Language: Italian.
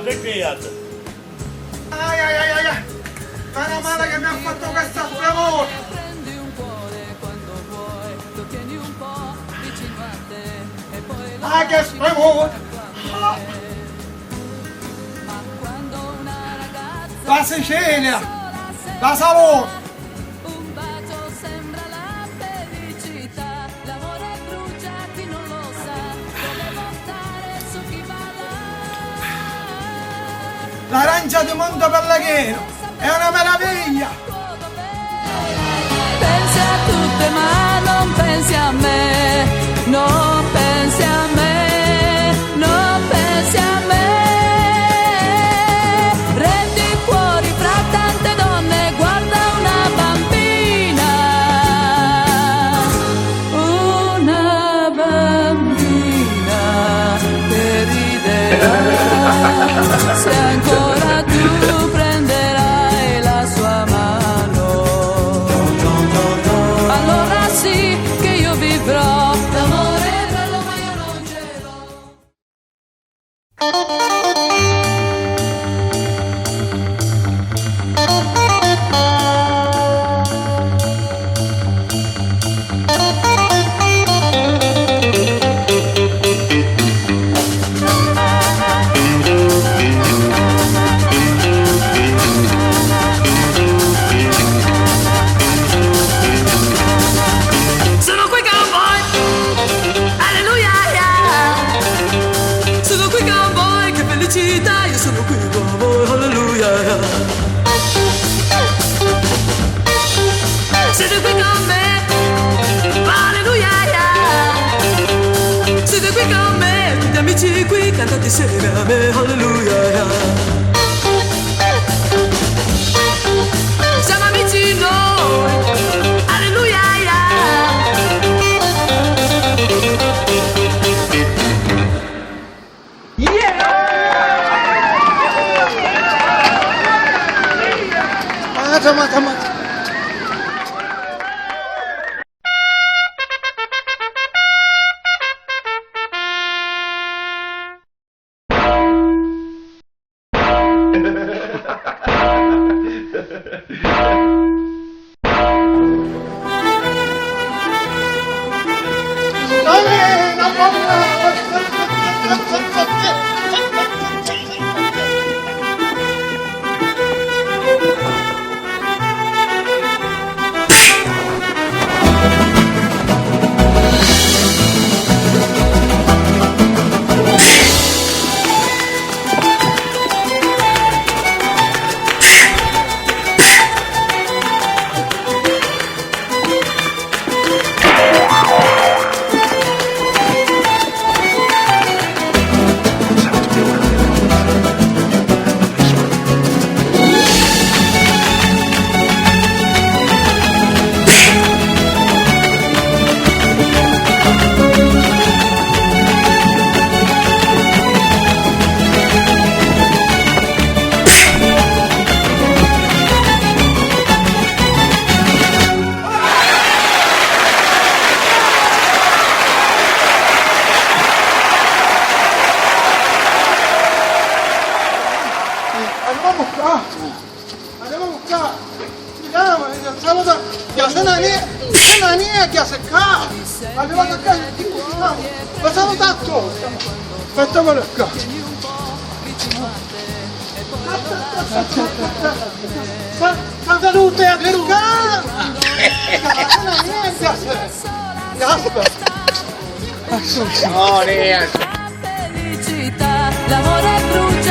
che creato? Ai ai ai ai, meno male che mi ha fatto questa spremuta. Prendi un cuore quando vuoi, lo tieni un po' vicino a te e poi lo Che spremuta. ma quando una ragazza La Sicilia, la salute. un bacio sembra la felicità, l'amore brucia chi non lo sa, volevo stare su chi va là. L'arancia di Monte Pellegrino è una meraviglia. Pensi a tutte ma non pensi a me, non pensi a me, non pensi a me. Rendi fuori fra tante donne, guarda una bambina che riderà, se ancora tu prenderai la sua mano, allora sì che io vivrò. L'amore è bello ma io non ce l'ho. Sono qui cowboy, alleluia, yeah. Sono qui cowboy, che felicità, io sono qui cowboy, alleluia, yeah. Siete qui con me, alleluia, yeah. Siete qui con me, tutti amici qui, cantate insieme a me, alleluia, yeah. Siamo amici noi, alleluia, Mata. Andiamo qua. Andiamo, saluta. Ya sana niye secca? Arrivato a casa di ma saluta tutto. Facciamolo qua. Salute a cercare. Sana niente. Felicità, l'amore brucia